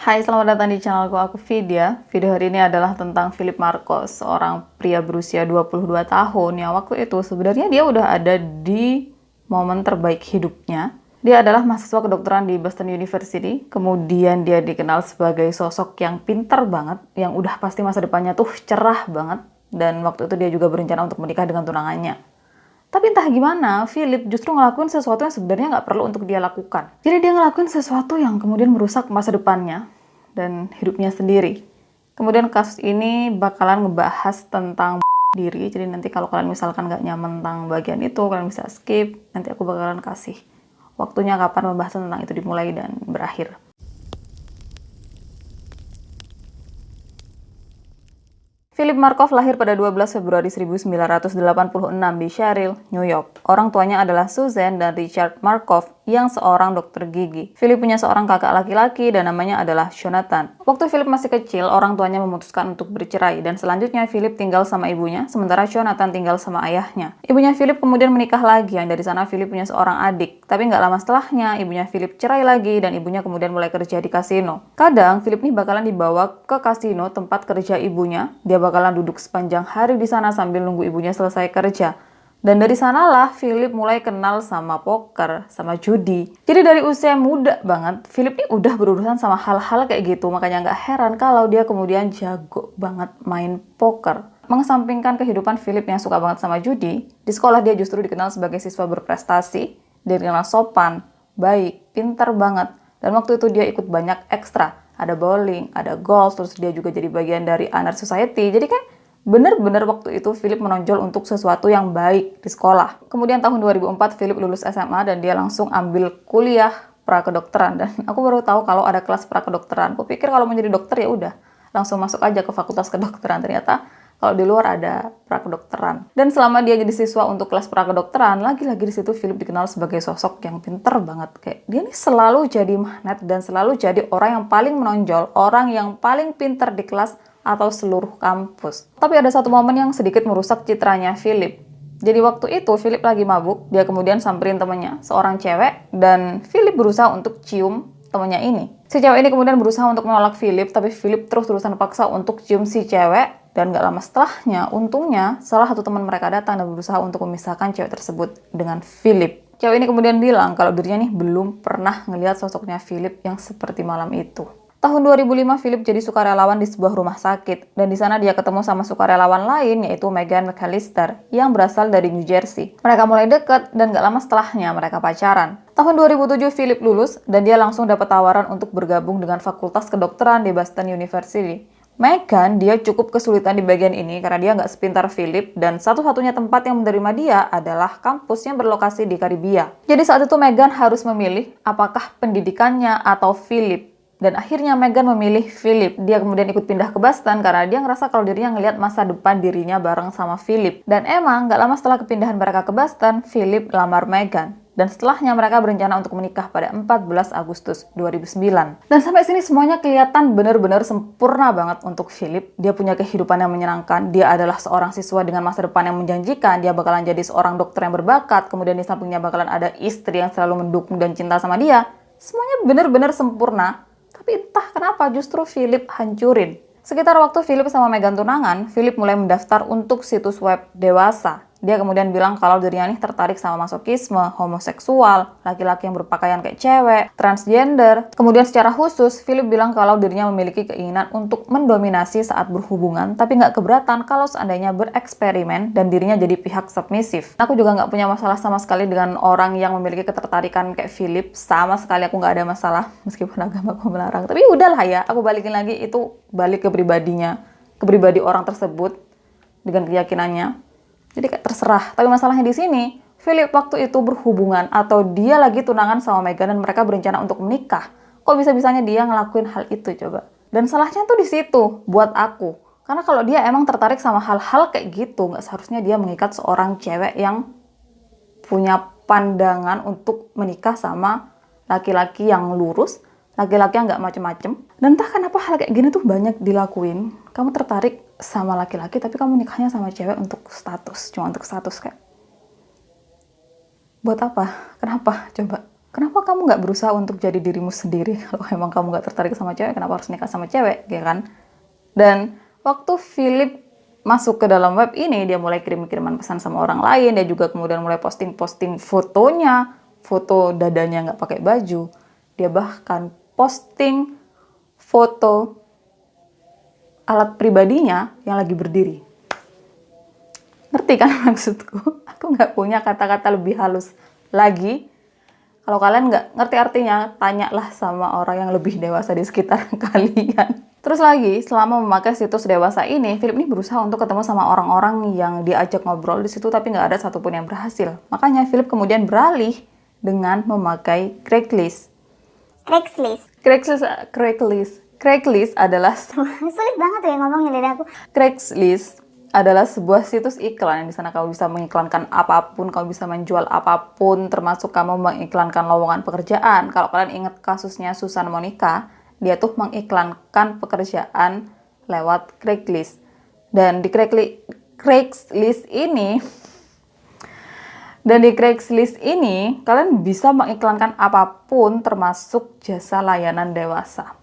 Hai, selamat datang di channelku, aku Vidya. Video hari ini adalah tentang Philip Marcos, seorang pria berusia 22 tahun yang waktu itu sebenarnya dia udah ada di momen terbaik hidupnya. Dia adalah mahasiswa kedokteran di Boston University, kemudian dia dikenal sebagai sosok yang pintar banget, yang udah pasti masa depannya tuh cerah banget, dan waktu itu dia juga berencana untuk menikah dengan tunangannya. Tapi entah gimana, Philip justru ngelakuin sesuatu yang sebenarnya nggak perlu untuk dia lakukan. Jadi dia ngelakuin sesuatu yang kemudian merusak masa depannya dan hidupnya sendiri. Kemudian kasus ini bakalan ngebahas tentang diri, jadi nanti kalau kalian misalkan nggak nyaman tentang bagian itu, kalian bisa skip. Nanti aku bakalan kasih waktunya kapan pembahasan tentang itu dimulai dan berakhir. Philip Markov lahir pada 12 Februari 1986 di Sherrill, New York. Orang tuanya adalah Susan dan Richard Markov yang seorang dokter gigi. Philip punya seorang kakak laki-laki dan namanya adalah Jonathan. Waktu Philip masih kecil, orang tuanya memutuskan untuk bercerai dan selanjutnya Philip tinggal sama ibunya, sementara Jonathan tinggal sama ayahnya. Ibunya Philip kemudian menikah lagi, yang dari sana Philip punya seorang adik. Tapi nggak lama setelahnya, ibunya Philip cerai lagi dan ibunya kemudian mulai kerja di kasino. Kadang Philip nih bakalan dibawa ke kasino tempat kerja ibunya. Dia bakalan duduk sepanjang hari di sana sambil nunggu ibunya selesai kerja. Dan dari sanalah Philip mulai kenal sama poker, sama judi. Jadi dari usia muda banget, Philip ini udah berurusan sama hal-hal kayak gitu. Makanya nggak heran kalau dia kemudian jago banget main poker. Mengesampingkan kehidupan Philip yang suka banget sama judi, di sekolah dia justru dikenal sebagai siswa berprestasi. Dia dikenal sopan, baik, pintar banget. Dan waktu itu dia ikut banyak ekstra. Ada bowling, ada golf, terus dia juga jadi bagian dari honor society. Jadi kan bener-bener waktu itu Philip menonjol untuk sesuatu yang baik di sekolah. Kemudian tahun 2004 Philip lulus SMA dan dia langsung ambil kuliah prakedokteran. Dan aku baru tahu kalau ada kelas prakedokteran. Aku pikir kalau menjadi dokter ya udah langsung masuk aja ke fakultas kedokteran. Ternyata kalau di luar ada prakedokteran. Dan selama dia jadi siswa untuk kelas prakedokteran, lagi-lagi di situ Philip dikenal sebagai sosok yang pinter banget. Kayak dia nih selalu jadi magnet dan selalu jadi orang yang paling menonjol, orang yang paling pinter di kelas atau seluruh kampus. Tapi ada satu momen yang sedikit merusak citranya Philip. Jadi waktu itu Philip lagi mabuk, dia kemudian samperin temannya, seorang cewek, dan Philip berusaha untuk cium temannya ini. Si cewek ini kemudian berusaha untuk menolak Philip, tapi Philip terus-terusan paksa untuk cium si cewek, dan gak lama setelahnya, untungnya salah satu teman mereka datang dan berusaha untuk memisahkan cewek tersebut dengan Philip. Cewek ini kemudian bilang kalau dirinya nih belum pernah ngelihat sosoknya Philip yang seperti malam itu. Tahun 2005, Philip jadi sukarelawan di sebuah rumah sakit, dan di sana dia ketemu sama sukarelawan lain, yaitu Megan McAllister, yang berasal dari New Jersey. Mereka mulai deket, dan gak lama setelahnya mereka pacaran. Tahun 2007, Philip lulus, dan dia langsung dapat tawaran untuk bergabung dengan Fakultas Kedokteran di Boston University. Megan, dia cukup kesulitan di bagian ini karena dia nggak sepintar Philip, dan satu-satunya tempat yang menerima dia adalah kampus yang berlokasi di Karibia. Jadi saat itu Megan harus memilih apakah pendidikannya atau Philip. Dan akhirnya Megan memilih Philip. Dia kemudian ikut pindah ke Boston karena dia ngerasa kalau dirinya ngelihat masa depan dirinya bareng sama Philip. Dan emang gak lama setelah kepindahan mereka ke Boston, Philip lamar Megan. Dan setelahnya mereka berencana untuk menikah pada 14 Agustus 2009. Dan sampai sini semuanya kelihatan benar-benar sempurna banget untuk Philip. Dia punya kehidupan yang menyenangkan. Dia adalah seorang siswa dengan masa depan yang menjanjikan. Dia bakalan jadi seorang dokter yang berbakat. Kemudian di sampingnya bakalan ada istri yang selalu mendukung dan cinta sama dia. Semuanya benar-benar sempurna. Tapi entah kenapa justru Philip hancurin. Sekitar waktu Philip sama Megan tunangan, Philip mulai mendaftar untuk situs web dewasa. Dia kemudian bilang kalau dirinya nih tertarik sama masokisme, homoseksual, laki-laki yang berpakaian kayak cewek, transgender. Kemudian secara khusus, Philip bilang kalau dirinya memiliki keinginan untuk mendominasi saat berhubungan, tapi nggak keberatan kalau seandainya bereksperimen dan dirinya jadi pihak submisif. Aku juga nggak punya masalah sama sekali dengan orang yang memiliki ketertarikan kayak Philip. Sama sekali aku nggak ada masalah, meskipun agama aku melarang. Tapi udahlah ya, aku balikin lagi itu balik ke pribadinya, ke pribadi orang tersebut dengan keyakinannya. Jadi kayak terserah. Tapi masalahnya di sini, Philip waktu itu berhubungan atau dia lagi tunangan sama Megan dan mereka berencana untuk menikah. Kok bisa-bisanya dia ngelakuin hal itu coba? Dan salahnya tuh di situ buat aku. Karena kalau dia emang tertarik sama hal-hal kayak gitu, nggak seharusnya dia mengikat seorang cewek yang punya pandangan untuk menikah sama laki-laki yang lurus, laki-laki yang nggak macem-macem. Dan entah kenapa hal kayak gini tuh banyak dilakuin. Kamu tertarik sama laki-laki tapi kamu nikahnya sama cewek untuk status, cuma untuk status kayak. Buat apa? Kenapa? Coba. Kenapa kamu nggak berusaha untuk jadi dirimu sendiri? Kalau emang kamu nggak tertarik sama cewek, kenapa harus nikah sama cewek, ya kan? Dan waktu Philip masuk ke dalam web ini, dia mulai kirim-kiriman pesan sama orang lain. Dia juga kemudian mulai posting-posting fotonya, foto dadanya nggak pakai baju. Dia bahkan posting foto alat pribadinya yang lagi berdiri. Ngerti kan maksudku? Aku nggak punya kata-kata lebih halus lagi. Kalau kalian nggak ngerti artinya, tanyalah sama orang yang lebih dewasa di sekitar kalian. Terus lagi, selama memakai situs dewasa ini, Philip ini berusaha untuk ketemu sama orang-orang yang diajak ngobrol di situ, tapi nggak ada satupun yang berhasil. Makanya Philip kemudian beralih dengan memakai Craigslist. Craigslist adalah Sulit banget ya ngomongnya dari aku. Craigslist adalah sebuah situs iklan yang di sana kamu bisa mengiklankan apapun, kamu bisa menjual apapun, termasuk kamu mengiklankan lowongan pekerjaan. Kalau kalian ingat kasusnya Susan Monica, dia tuh mengiklankan pekerjaan lewat Craigslist. Dan di Craigslist ini kalian bisa mengiklankan apapun, termasuk jasa layanan dewasa.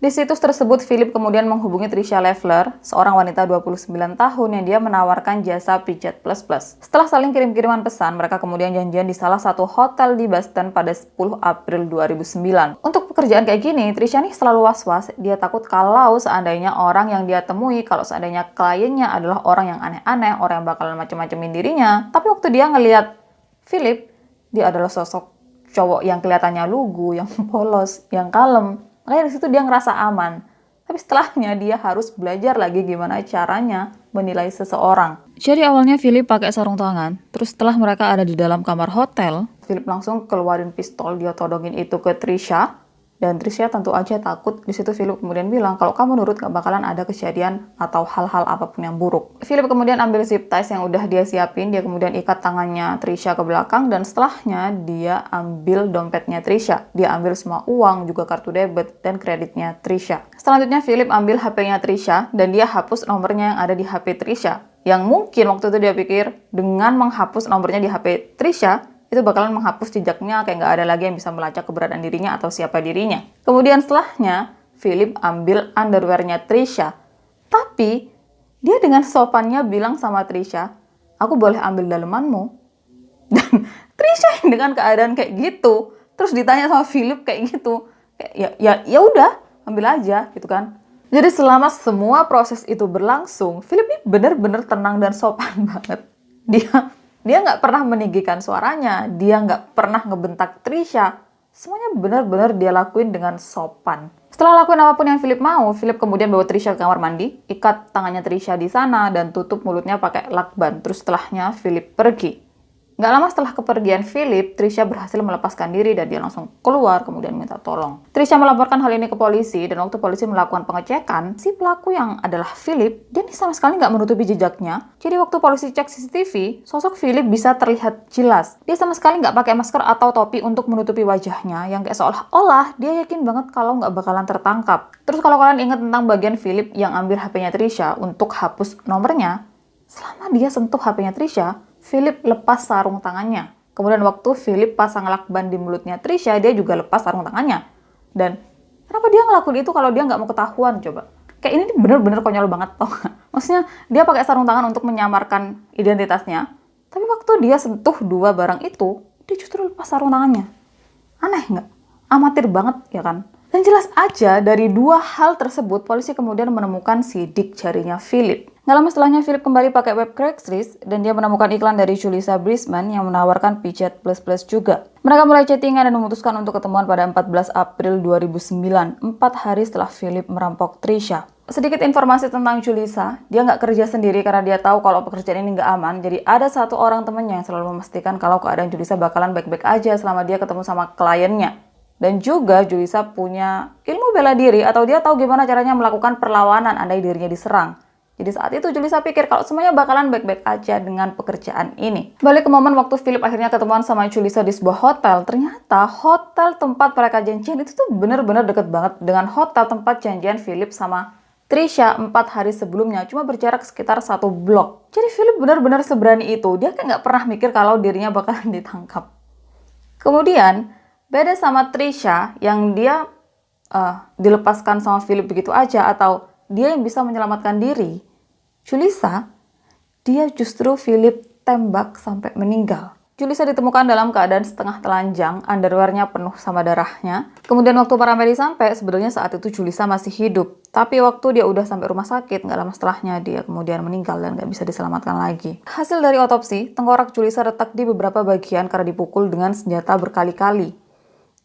Di situs tersebut, Philip kemudian menghubungi Tricia Leffler, seorang wanita 29 tahun yang dia menawarkan jasa pijat plus-plus. Setelah saling kirim-kiriman pesan, mereka kemudian janjian di salah satu hotel di Boston pada 10 April 2009. Untuk pekerjaan kayak gini, Tricia nih selalu was-was. Dia takut kalau seandainya orang yang dia temui, kalau seandainya kliennya adalah orang yang aneh-aneh, orang yang bakalan macam-macamin dirinya. Tapi waktu dia ngelihat Philip, dia adalah sosok cowok yang kelihatannya lugu, yang polos, yang kalem. Makanya di situ dia ngerasa aman. Tapi setelahnya dia harus belajar lagi gimana caranya menilai seseorang. Jadi awalnya Philip pakai sarung tangan. Terus setelah mereka ada di dalam kamar hotel, Philip langsung keluarin pistol, dia todongin itu ke Tricia. Dan Tricia tentu aja takut. Di situ Philip kemudian bilang, kalau kamu nurut gak bakalan ada kejadian atau hal-hal apapun yang buruk. Philip kemudian ambil zip ties yang udah dia siapin. Dia kemudian ikat tangannya Tricia ke belakang. Dan setelahnya dia ambil dompetnya Tricia. Dia ambil semua uang, juga kartu debit dan kreditnya Tricia. Selanjutnya Philip ambil HP-nya Tricia. Dan dia hapus nomornya yang ada di HP Tricia. Yang mungkin waktu itu dia pikir dengan menghapus nomornya di HP Tricia, itu bakalan menghapus jejaknya, kayak nggak ada lagi yang bisa melacak keberadaan dirinya atau siapa dirinya. Kemudian setelahnya, Philip ambil underwear-nya Tricia. Tapi, dia dengan sopannya bilang sama Tricia, aku boleh ambil dalemanmu? Dan Tricia dengan keadaan kayak gitu, terus ditanya sama Philip kayak gitu, kayak ya udah, ambil aja gitu kan. Jadi selama semua proses itu berlangsung, Philip ini benar-benar tenang dan sopan banget. Dia nggak pernah meninggikan suaranya, dia nggak pernah ngebentak Tricia. Semuanya benar-benar dia lakuin dengan sopan. Setelah lakuin apapun yang Philip mau, Philip kemudian bawa Tricia ke kamar mandi, ikat tangannya Tricia di sana, dan tutup mulutnya pakai lakban. Terus setelahnya Philip pergi. Nggak lama setelah kepergian Philip, Tricia berhasil melepaskan diri dan dia langsung keluar kemudian minta tolong. Tricia melaporkan hal ini ke polisi dan waktu polisi melakukan pengecekan, si pelaku yang adalah Philip, dia nih sama sekali nggak menutupi jejaknya. Jadi waktu polisi cek CCTV, sosok Philip bisa terlihat jelas. Dia sama sekali nggak pakai masker atau topi untuk menutupi wajahnya, yang kayak seolah-olah dia yakin banget kalau nggak bakalan tertangkap. Terus kalau kalian ingat tentang bagian Philip yang ambil HP-nya Tricia untuk hapus nomornya, selama dia sentuh HP-nya Tricia, Philip lepas sarung tangannya. Kemudian waktu Philip pasang lakban di mulutnya Tricia, dia juga lepas sarung tangannya. Dan kenapa dia ngelakuin itu kalau dia nggak mau ketahuan coba? Kayak ini bener-bener konyol banget toh. Maksudnya dia pakai sarung tangan untuk menyamarkan identitasnya. Tapi waktu dia sentuh dua barang itu, dia justru lepas sarung tangannya. Aneh nggak? Amatir banget ya kan? Dan jelas aja dari dua hal tersebut, polisi kemudian menemukan sidik jarinya Philip. Nggak lama setelahnya, Philip kembali pakai web Craigslist dan dia menemukan iklan dari Julissa Brisman yang menawarkan pijat plus-plus juga. Mereka mulai chattingan dan memutuskan untuk ketemuan pada 14 April 2009, 4 hari setelah Philip merampok Tricia. Sedikit informasi tentang Julissa, dia nggak kerja sendiri karena dia tahu kalau pekerjaan ini nggak aman, jadi ada satu orang temannya yang selalu memastikan kalau keadaan Julissa bakalan baik-baik aja selama dia ketemu sama kliennya. Dan juga Julissa punya ilmu bela diri atau dia tahu gimana caranya melakukan perlawanan andai dirinya diserang. Jadi saat itu Julissa pikir kalau semuanya bakalan baik-baik aja dengan pekerjaan ini. Balik ke momen waktu Philip akhirnya ketemuan sama Julissa di sebuah hotel. Ternyata hotel tempat mereka janjian itu tuh bener-bener deket banget dengan hotel tempat janjian Philip sama Trisha 4 hari sebelumnya, cuma berjarak sekitar 1 blok. Jadi Philip benar-benar seberani itu. Dia kayak nggak pernah mikir kalau dirinya bakalan ditangkap. Kemudian, beda sama Trisha yang dia dilepaskan sama Philip begitu aja, atau dia yang bisa menyelamatkan diri. Julissa, dia justru Philip tembak sampai meninggal. Julissa ditemukan dalam keadaan setengah telanjang, underwearnya penuh sama darahnya. Kemudian waktu para medis sampai, sebenarnya saat itu Julissa masih hidup. Tapi waktu dia udah sampai rumah sakit, nggak lama setelahnya dia kemudian meninggal dan nggak bisa diselamatkan lagi. Hasil dari otopsi, tengkorak Julissa retak di beberapa bagian karena dipukul dengan senjata berkali-kali.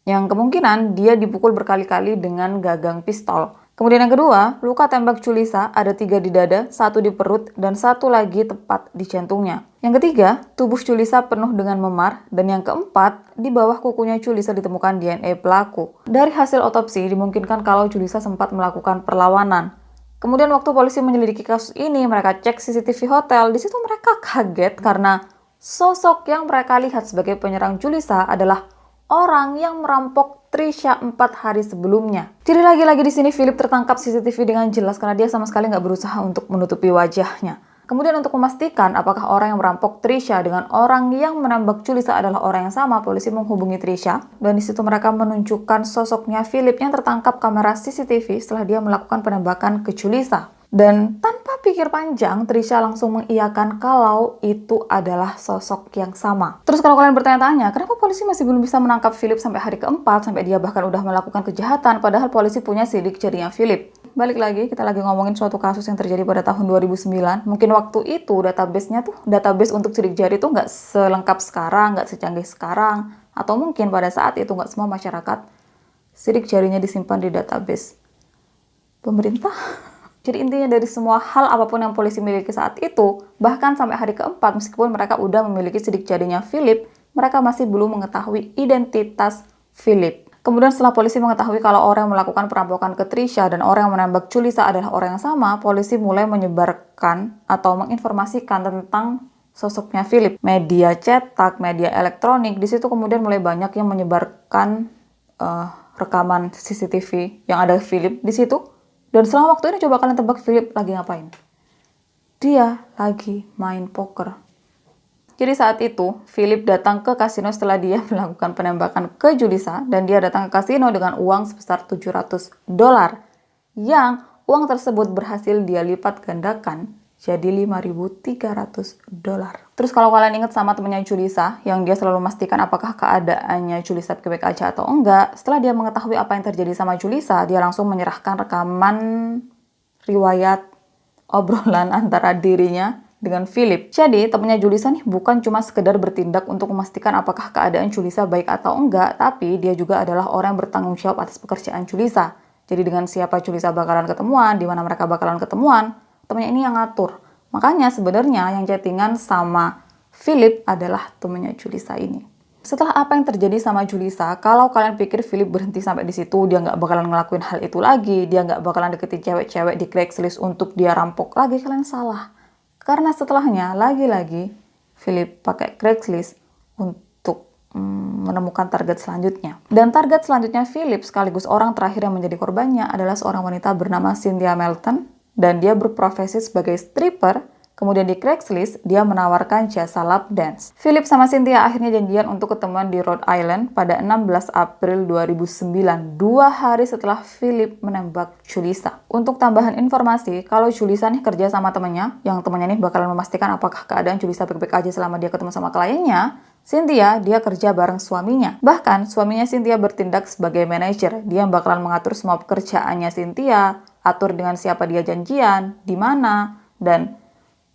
Yang kemungkinan dia dipukul berkali-kali dengan gagang pistol. Kemudian yang kedua, luka tembak Julissa ada 3 di dada, 1 di perut, dan 1 lagi tepat di jantungnya. Yang ketiga, tubuh Julissa penuh dengan memar, dan yang keempat, di bawah kukunya Julissa ditemukan DNA pelaku. Dari hasil otopsi, dimungkinkan kalau Julissa sempat melakukan perlawanan. Kemudian waktu polisi menyelidiki kasus ini, mereka cek CCTV hotel. Di situ mereka kaget karena sosok yang mereka lihat sebagai penyerang Julissa adalah orang yang merampok Trisha 4 hari sebelumnya. Jadi lagi-lagi di sini Philip tertangkap CCTV dengan jelas karena dia sama sekali nggak berusaha untuk menutupi wajahnya. Kemudian untuk memastikan apakah orang yang merampok Trisha dengan orang yang menembak Julissa adalah orang yang sama, polisi menghubungi Trisha dan di situ mereka menunjukkan sosoknya Philip yang tertangkap kamera CCTV setelah dia melakukan penembakan ke Julissa. Dan tanpa pikir panjang, Trisha langsung mengiyakan kalau itu adalah sosok yang sama. Terus kalau kalian bertanya-tanya, kenapa polisi masih belum bisa menangkap Philip sampai hari keempat, sampai dia bahkan udah melakukan kejahatan, padahal polisi punya sidik jarinya Philip. Balik lagi, kita lagi ngomongin suatu kasus yang terjadi pada tahun 2009. Mungkin waktu itu database untuk sidik jari tuh nggak selengkap sekarang, nggak secanggih sekarang. Atau mungkin pada saat itu nggak semua masyarakat sidik jarinya disimpan di database pemerintah. Jadi intinya dari semua hal apapun yang polisi miliki saat itu, bahkan sampai hari keempat, meskipun mereka udah memiliki sidik jarinya Philip, mereka masih belum mengetahui identitas Philip. Kemudian setelah polisi mengetahui kalau orang yang melakukan perampokan ke Trisha dan orang yang menembak Julissa adalah orang yang sama, polisi mulai menyebarkan atau menginformasikan tentang sosoknya Philip. Media cetak, media elektronik, di situ kemudian mulai banyak yang menyebarkan rekaman CCTV yang ada Philip di situ. Dan selama waktu ini coba kalian tebak Philip lagi ngapain? Dia lagi main poker. Jadi saat itu, Philip datang ke kasino setelah dia melakukan penembakan ke Julissa dan dia datang ke kasino dengan uang sebesar $700 yang uang tersebut berhasil dia lipat gandakan jadi $5.300. Terus kalau kalian ingat sama temannya Julissa yang dia selalu memastikan apakah keadaannya Julissa baik-baik aja atau enggak, setelah dia mengetahui apa yang terjadi sama Julissa, dia langsung menyerahkan rekaman riwayat obrolan antara dirinya dengan Philip. Jadi temannya Julissa nih bukan cuma sekedar bertindak untuk memastikan apakah keadaan Julissa baik atau enggak, tapi dia juga adalah orang yang bertanggung jawab atas pekerjaan Julissa. Jadi dengan siapa Julissa bakalan ketemuan, di mana mereka bakalan ketemuan, temennya ini yang ngatur. Makanya sebenarnya yang chattingan sama Philip adalah temennya Julissa ini. Setelah apa yang terjadi sama Julissa, kalau kalian pikir Philip berhenti sampai di situ, dia nggak bakalan ngelakuin hal itu lagi, dia nggak bakalan deketin cewek-cewek di Craigslist untuk dia rampok lagi, kalian salah. Karena setelahnya, lagi-lagi Philip pakai Craigslist untuk menemukan target selanjutnya. Dan target selanjutnya Philip sekaligus orang terakhir yang menjadi korbannya adalah seorang wanita bernama Cynthia Melton. Dan dia berprofesi sebagai stripper, kemudian di Craigslist dia menawarkan jasa lap dance. Philip sama Cynthia akhirnya janjian untuk ketemuan di Rhode Island pada 16 April 2009, 2 hari setelah Philip menembak Julissa. Untuk tambahan informasi, kalau Julissa nih kerja sama temannya, yang temannya nih bakalan memastikan apakah keadaan Julissa baik-baik aja selama dia ketemu sama kliennya, Cynthia, dia kerja bareng suaminya. Bahkan, suaminya Cynthia bertindak sebagai manajer. Dia yang bakalan mengatur semua pekerjaannya Cynthia, atur dengan siapa dia janjian, di mana, dan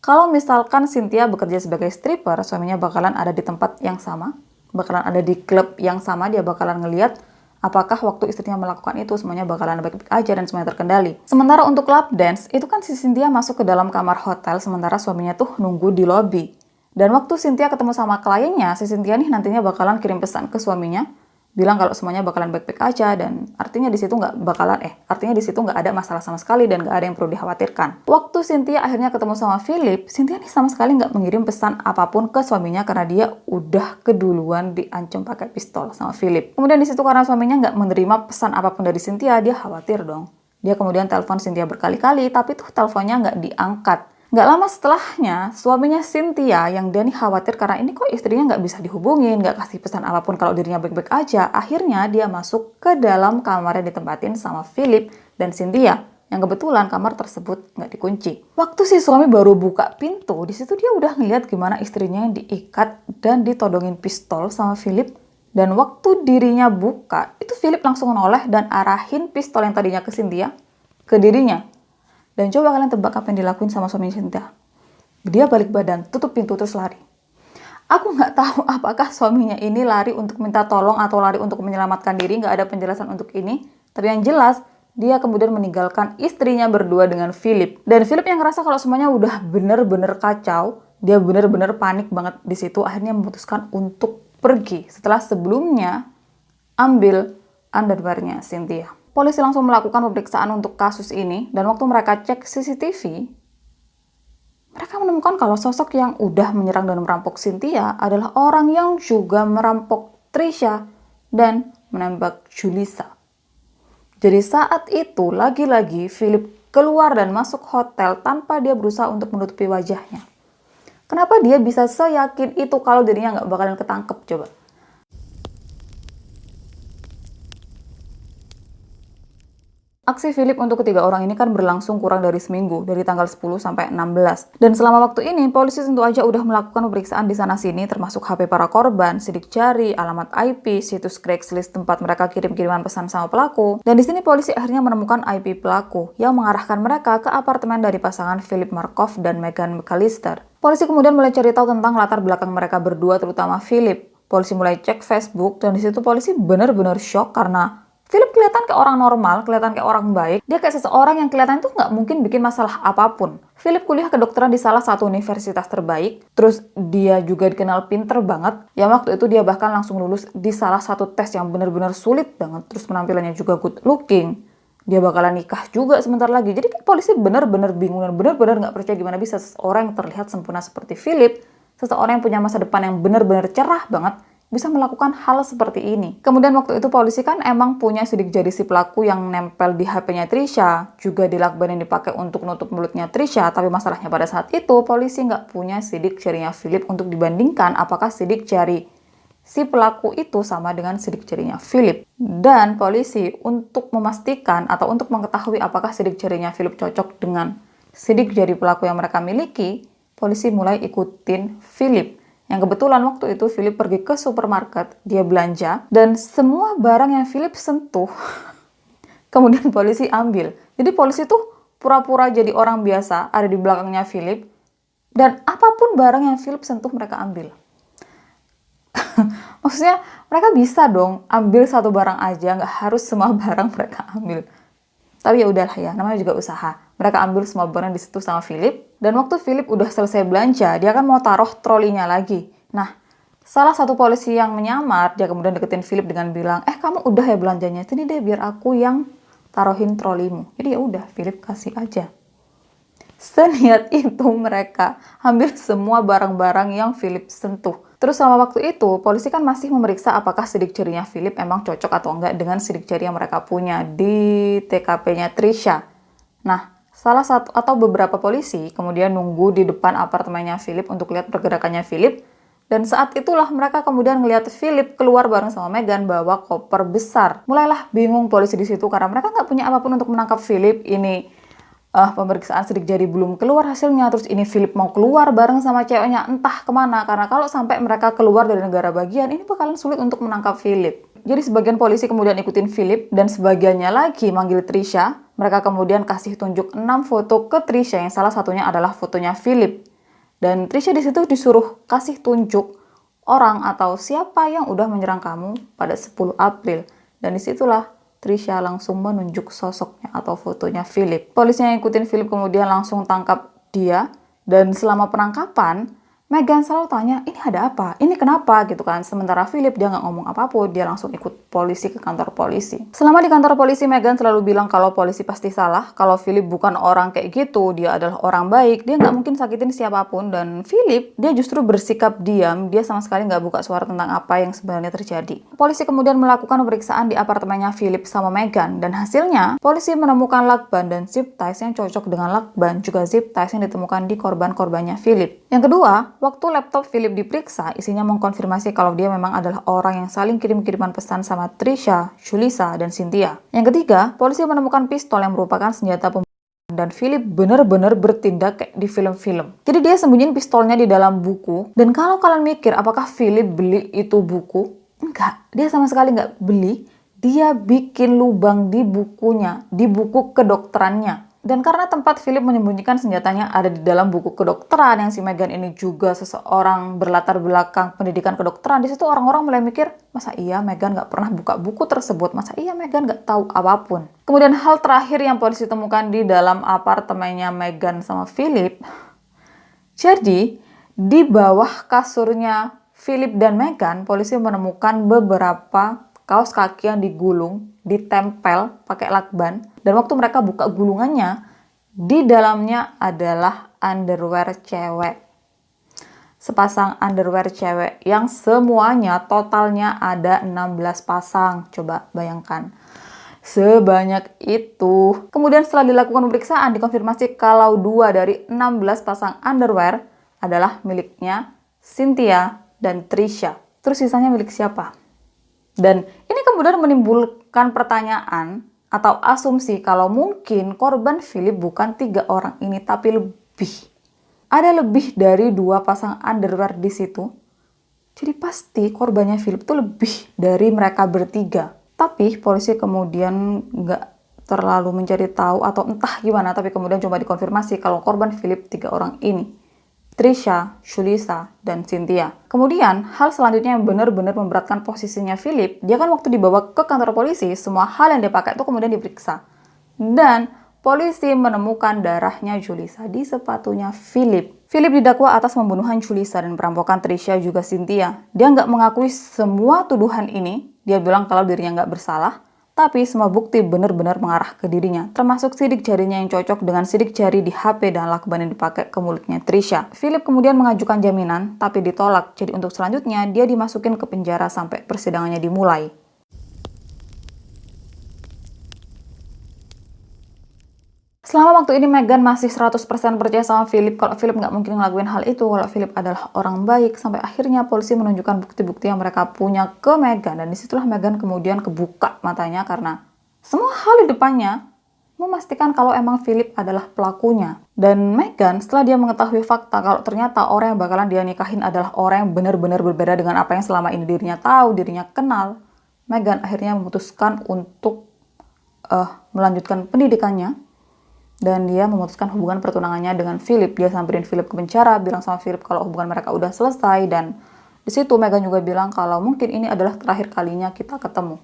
kalau misalkan Cynthia bekerja sebagai stripper, suaminya bakalan ada di tempat yang sama, bakalan ada di klub yang sama, dia bakalan ngeliat apakah waktu istrinya melakukan itu semuanya bakalan baik-baik aja dan semuanya terkendali. Sementara untuk lap dance, itu kan si Cynthia masuk ke dalam kamar hotel, sementara suaminya tuh nunggu di lobby. Dan waktu Cynthia ketemu sama kliennya, si Cynthia nih nantinya bakalan kirim pesan ke suaminya, bilang kalau semuanya bakalan baik-baik aja dan artinya di situ nggak ada masalah sama sekali dan nggak ada yang perlu dikhawatirkan. Waktu Cynthia akhirnya ketemu sama Philip, Cynthia nih sama sekali nggak mengirim pesan apapun ke suaminya karena dia udah keduluan diancam pakai pistol sama Philip. Kemudian di situ karena suaminya nggak menerima pesan apapun dari Cynthia, dia khawatir dong. Dia kemudian telepon Cynthia berkali-kali, tapi tuh teleponnya nggak diangkat. Nggak lama setelahnya, suaminya Cynthia yang Danny khawatir karena ini kok istrinya nggak bisa dihubungin, nggak kasih pesan apapun kalau dirinya baik-baik aja. Akhirnya dia masuk ke dalam kamar yang ditempatin sama Philip dan Cynthia. Yang kebetulan kamar tersebut nggak dikunci. Waktu si suami baru buka pintu, di situ dia udah ngeliat gimana istrinya yang diikat dan ditodongin pistol sama Philip. Dan waktu dirinya buka, itu Philip langsung noleh dan arahin pistol yang tadinya ke Cynthia ke dirinya. Dan coba kalian tebak apa yang dilakuin sama suami Cynthia. Dia balik badan, tutup pintu, terus lari. Aku nggak tahu apakah suaminya ini lari untuk minta tolong atau lari untuk menyelamatkan diri, nggak ada penjelasan untuk ini. Tapi yang jelas, dia kemudian meninggalkan istrinya berdua dengan Philip. Dan Philip yang ngerasa kalau semuanya udah bener-bener kacau, dia bener-bener panik banget di situ, akhirnya memutuskan untuk pergi setelah sebelumnya ambil underwear-nya Cynthia. Polisi langsung melakukan pemeriksaan untuk kasus ini, dan waktu mereka cek CCTV, mereka menemukan kalau sosok yang udah menyerang dan merampok Cynthia adalah orang yang juga merampok Trisha dan menembak Julissa. Jadi saat itu lagi-lagi Philip keluar dan masuk hotel tanpa dia berusaha untuk menutupi wajahnya. Kenapa dia bisa seyakin itu kalau dirinya nggak bakalan ketangkep coba? Aksi Philip untuk ketiga orang ini kan berlangsung kurang dari seminggu, dari tanggal 10 sampai 16. Dan selama waktu ini, polisi tentu aja udah melakukan pemeriksaan di sana-sini, termasuk HP para korban, sidik jari, alamat IP, situs Craigslist tempat mereka kirim-kiriman pesan sama pelaku. Dan di sini polisi akhirnya menemukan IP pelaku, yang mengarahkan mereka ke apartemen dari pasangan Philip Markov dan Megan McAllister. Polisi kemudian mulai cari tahu tentang latar belakang mereka berdua, terutama Philip. Polisi mulai cek Facebook, dan di situ polisi benar-benar shock karena Philip kelihatan kayak orang normal, kelihatan kayak orang baik. Dia kayak seseorang yang kelihatan tuh nggak mungkin bikin masalah apapun. Philip kuliah kedokteran di salah satu universitas terbaik. Terus dia juga dikenal pinter banget. Yang waktu itu dia bahkan langsung lulus di salah satu tes yang benar-benar sulit banget. Terus penampilannya juga good looking. Dia bakalan nikah juga sebentar lagi. Jadi kayak polisi benar-benar bingung dan benar-benar nggak percaya gimana bisa seseorang yang terlihat sempurna seperti Philip, seseorang yang punya masa depan yang benar-benar cerah banget, bisa melakukan hal seperti ini. Kemudian waktu itu polisi kan emang punya sidik jari si pelaku yang nempel di HP-nya Trisha, juga di lakban yang dipakai untuk nutup mulutnya Trisha, tapi masalahnya pada saat itu polisi nggak punya sidik jarinya Philip untuk dibandingkan apakah sidik jari si pelaku itu sama dengan sidik jarinya Philip. Dan polisi untuk memastikan atau untuk mengetahui apakah sidik jarinya Philip cocok dengan sidik jari pelaku yang mereka miliki, polisi mulai ikutin Philip. Yang kebetulan waktu itu Philip pergi ke supermarket, dia belanja, dan semua barang yang Philip sentuh, kemudian polisi ambil. Jadi polisi tuh pura-pura jadi orang biasa, ada di belakangnya Philip, dan apapun barang yang Philip sentuh mereka ambil. Maksudnya mereka bisa dong ambil satu barang aja, nggak harus semua barang mereka ambil. Tapi ya udahlah ya, namanya juga usaha. Mereka ambil semua barang di situ sama Philip. Dan waktu Philip udah selesai belanja, dia kan mau taruh trolinya lagi. Nah, salah satu polisi yang menyamar, dia kemudian deketin Philip dengan bilang, kamu udah ya belanjanya, sini deh biar aku yang taruhin trolimu. Jadi ya udah, Philip kasih aja. Seniat itu mereka ambil semua barang-barang yang Philip sentuh. Terus selama waktu itu, polisi kan masih memeriksa apakah sidik jarinya Philip emang cocok atau enggak dengan sidik jari yang mereka punya di TKP-nya Trisha. Nah, salah satu atau beberapa polisi kemudian nunggu di depan apartemennya Philip untuk lihat pergerakannya Philip. Dan saat itulah mereka kemudian ngelihat Philip keluar bareng sama Megan bawa koper besar. Mulailah bingung polisi di situ karena mereka nggak punya apapun untuk menangkap Philip. Ini pemeriksaan sidik jari belum keluar hasilnya, terus ini Philip mau keluar bareng sama ceweknya entah kemana, karena kalau sampai mereka keluar dari negara bagian, ini bakalan sulit untuk menangkap Philip. Jadi sebagian polisi kemudian ikutin Philip, dan sebagiannya lagi manggil Trisha. Mereka kemudian kasih tunjuk 6 foto ke Trisha, yang salah satunya adalah fotonya Philip. Dan Trisha di situ disuruh kasih tunjuk orang atau siapa yang udah menyerang kamu pada 10 April. Dan disitulah Trisha langsung menunjuk sosoknya atau fotonya Philip. Polisi yang ikutin Philip kemudian langsung tangkap dia. Dan selama penangkapan, Megan selalu tanya, ini ada apa? Ini kenapa? Gitu kan. Sementara Philip dia nggak ngomong apapun, dia langsung ikut polisi ke kantor polisi. Selama di kantor polisi, Meghan selalu bilang kalau polisi pasti salah, kalau Philip bukan orang kayak gitu, dia adalah orang baik, dia nggak mungkin sakitin siapapun. Dan Philip, dia justru bersikap diam, dia sama sekali nggak buka suara tentang apa yang sebenarnya terjadi. Polisi kemudian melakukan pemeriksaan di apartemennya Philip sama Meghan, dan hasilnya, polisi menemukan lakban dan zip ties yang cocok dengan lakban, juga zip ties yang ditemukan di korban-korbannya Philip. Yang kedua, waktu laptop Philip diperiksa, isinya mengkonfirmasi kalau dia memang adalah orang yang saling kirim-kiriman pesan sama Trisha, Julissa, dan Cynthia. Yang ketiga, polisi menemukan pistol yang merupakan senjata pembunuhan dan Philip benar-benar bertindak kayak di film-film. Jadi dia sembunyiin pistolnya di dalam buku. Dan kalau kalian mikir apakah Philip beli itu buku? Enggak, dia sama sekali nggak beli. Dia bikin lubang di bukunya, di buku kedokterannya. Dan karena tempat Philip menyembunyikan senjatanya ada di dalam buku kedokteran yang si Meghan ini juga seseorang berlatar belakang pendidikan kedokteran, di situ orang-orang mulai mikir, masa iya Meghan nggak pernah buka buku tersebut? Masa iya Meghan nggak tahu apapun? Kemudian hal terakhir yang polisi temukan di dalam apartemennya Meghan sama Philip, jadi di bawah kasurnya Philip dan Meghan, polisi menemukan beberapa kaos kaki yang digulung, ditempel pakai lakban, dan waktu mereka buka gulungannya, di dalamnya adalah underwear cewek. Sepasang underwear cewek yang semuanya totalnya ada 16 pasang. Coba bayangkan. Sebanyak itu. Kemudian setelah dilakukan pemeriksaan, dikonfirmasi kalau 2 dari 16 pasang underwear adalah miliknya Cynthia dan Trisha. Terus sisanya milik siapa? Dan ini kemudian menimbulkan pertanyaan atau asumsi kalau mungkin korban Philip bukan 3 orang ini, tapi lebih. Ada lebih dari 2 pasang underwear di situ. Jadi pasti korbannya Philip itu lebih dari mereka bertiga. Tapi polisi kemudian nggak terlalu mencari tahu atau entah gimana, tapi kemudian coba dikonfirmasi kalau korban Philip 3 orang ini. Trisha, Julissa, dan Cynthia. Kemudian, hal selanjutnya yang benar-benar memberatkan posisinya Philip, dia kan waktu dibawa ke kantor polisi, semua hal yang dia pakai itu kemudian diperiksa. Dan polisi menemukan darahnya Julissa di sepatunya Philip. Philip didakwa atas pembunuhan Julissa dan perampokan Trisha juga Cynthia. Dia nggak mengakui semua tuduhan ini, dia bilang kalau dirinya nggak bersalah, tapi semua bukti benar-benar mengarah ke dirinya, termasuk sidik jarinya yang cocok dengan sidik jari di HP dan lakban yang dipakai ke mulutnya Trisha. Philip kemudian mengajukan jaminan, tapi ditolak. Jadi untuk selanjutnya, dia dimasukin ke penjara sampai persidangannya dimulai. Selama waktu ini Meghan masih 100% percaya sama Philip kalau Philip nggak mungkin ngelakuin hal itu, kalau Philip adalah orang baik, sampai akhirnya polisi menunjukkan bukti-bukti yang mereka punya ke Meghan, dan disitulah Meghan kemudian kebuka matanya karena semua hal di depannya memastikan kalau emang Philip adalah pelakunya. Dan Meghan setelah dia mengetahui fakta kalau ternyata orang yang bakalan dia nikahin adalah orang yang benar-benar berbeda dengan apa yang selama ini dirinya tahu, dirinya kenal, Meghan akhirnya memutuskan untuk melanjutkan pendidikannya. Dan dia memutuskan hubungan pertunangannya dengan Philip. Dia samperin Philip ke penjara, bilang sama Philip kalau hubungan mereka udah selesai. Dan di situ Meghan juga bilang kalau mungkin ini adalah terakhir kalinya kita ketemu.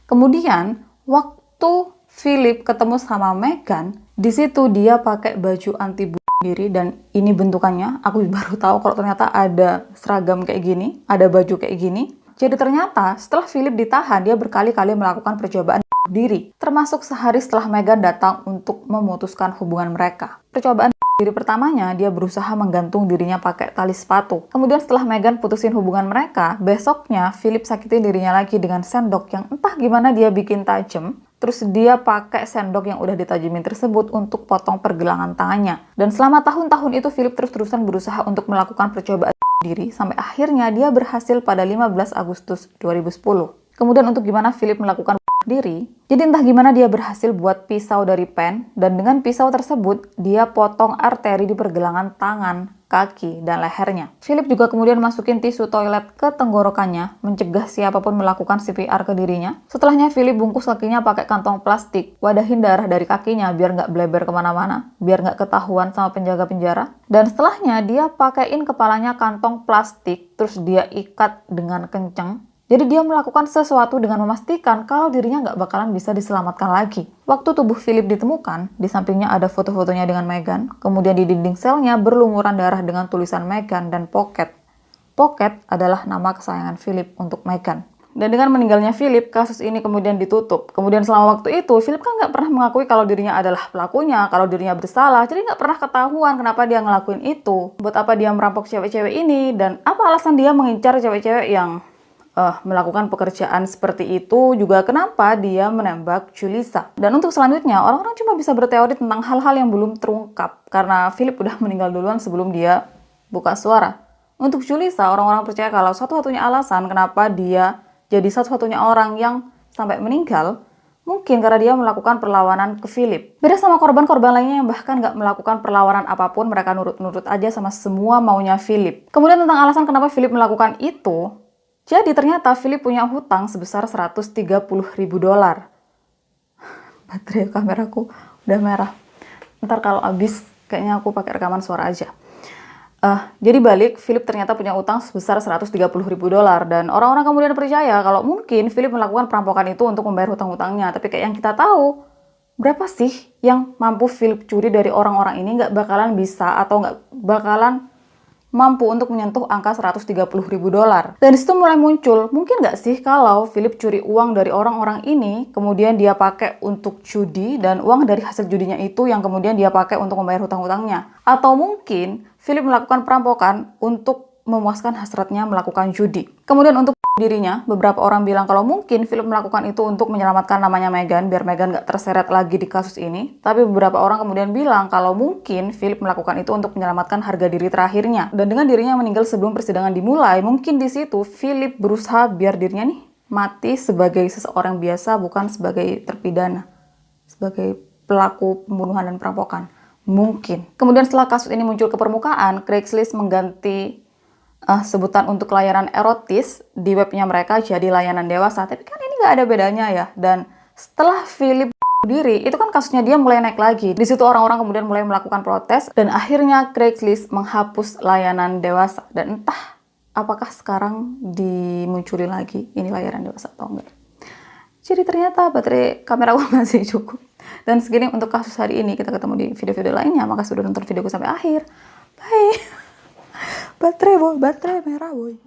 Kemudian waktu Philip ketemu sama Meghan, di situ dia pakai baju anti bunuh diri, dan ini bentukannya. Aku baru tahu kalau ternyata ada seragam kayak gini, ada baju kayak gini. Jadi ternyata setelah Philip ditahan, dia berkali-kali melakukan percobaan diri, termasuk sehari setelah Meghan datang untuk memutuskan hubungan mereka. Percobaan diri pertamanya, dia berusaha menggantung dirinya pakai tali sepatu. Kemudian setelah Meghan putusin hubungan mereka, besoknya Philip sakitin dirinya lagi dengan sendok yang entah gimana dia bikin tajam. Terus dia pakai sendok yang udah ditajamin tersebut untuk potong pergelangan tangannya. Dan selama tahun-tahun itu Philip terus-terusan berusaha untuk melakukan percobaan diri, sampai akhirnya dia berhasil pada 15 Agustus 2010. Kemudian untuk gimana Philip melakukan diri, jadi entah gimana dia berhasil buat pisau dari pen, dan dengan pisau tersebut dia potong arteri di pergelangan tangan, kaki, dan lehernya. Philip juga kemudian masukin tisu toilet ke tenggorokannya, mencegah siapapun melakukan CPR ke dirinya. Setelahnya Philip bungkus kakinya pakai kantong plastik, wadahin darah dari kakinya biar nggak bleber kemana-mana, biar nggak ketahuan sama penjaga penjara. Dan setelahnya dia pakaiin kepalanya kantong plastik, terus dia ikat dengan kenceng. Jadi dia melakukan sesuatu dengan memastikan kalau dirinya nggak bakalan bisa diselamatkan lagi. Waktu tubuh Philip ditemukan, di sampingnya ada foto-fotonya dengan Meghan. Kemudian di dinding selnya berlumuran darah dengan tulisan Meghan dan Pocket. Pocket adalah nama kesayangan Philip untuk Meghan. Dan dengan meninggalnya Philip, kasus ini kemudian ditutup. Kemudian selama waktu itu, Philip kan nggak pernah mengakui kalau dirinya adalah pelakunya, kalau dirinya bersalah. Jadi nggak pernah ketahuan kenapa dia ngelakuin itu. Buat apa dia merampok cewek-cewek ini, dan apa alasan dia mengincar cewek-cewek yang melakukan pekerjaan seperti itu, juga kenapa dia menembak Julissa. Dan untuk selanjutnya, orang-orang cuma bisa berteori tentang hal-hal yang belum terungkap. Karena Philip udah meninggal duluan sebelum dia buka suara. Untuk Julissa, orang-orang percaya kalau satu-satunya alasan kenapa dia jadi satu-satunya orang yang sampai meninggal, mungkin karena dia melakukan perlawanan ke Philip. Beda sama korban-korban lainnya yang bahkan nggak melakukan perlawanan apapun, mereka nurut-nurut aja sama semua maunya Philip. Kemudian tentang alasan kenapa Philip melakukan itu, jadi ternyata Philip punya hutang sebesar $130.000. Baterai kameraku udah merah. Ntar kalau habis, kayaknya aku pakai rekaman suara aja. Jadi balik, Philip ternyata punya utang sebesar $130.000 dan orang-orang kemudian percaya kalau mungkin Philip melakukan perampokan itu untuk membayar hutang-hutangnya. Tapi kayak yang kita tahu, berapa sih yang mampu Philip curi dari orang-orang ini nggak bakalan bisa atau nggak bakalan mampu untuk menyentuh angka $130.000. Dan disitu mulai muncul, mungkin nggak sih kalau Philip curi uang dari orang-orang ini, kemudian dia pakai untuk judi, dan uang dari hasil judinya itu yang kemudian dia pakai untuk membayar hutang-hutangnya. Atau mungkin Philip melakukan perampokan untuk memuaskan hasratnya melakukan judi. Kemudian untuk dirinya, beberapa orang bilang kalau mungkin Philip melakukan itu untuk menyelamatkan namanya Meghan, biar Meghan nggak terseret lagi di kasus ini. Tapi beberapa orang kemudian bilang kalau mungkin Philip melakukan itu untuk menyelamatkan harga diri terakhirnya. Dan dengan dirinya meninggal sebelum persidangan dimulai, mungkin di situ Philip berusaha biar dirinya nih mati sebagai seseorang biasa, bukan sebagai terpidana, sebagai pelaku pembunuhan dan perampokan. Mungkin. Kemudian setelah kasus ini muncul ke permukaan, Craigslist mengganti sebutan untuk layanan erotis di webnya mereka jadi layanan dewasa. Tapi kan ini nggak ada bedanya ya. Dan setelah Philip diri, itu kan kasusnya dia mulai naik lagi. Di situ orang-orang kemudian mulai melakukan protes dan akhirnya Craigslist menghapus layanan dewasa. Dan entah apakah sekarang dimunculi lagi ini layanan dewasa atau enggak. Jadi ternyata baterai kamera aku masih cukup. Dan segini untuk kasus hari ini. Kita ketemu di video-video lainnya. Makasih sudah nonton videoku sampai akhir. Bye. Baterai boy, baterai merah boy.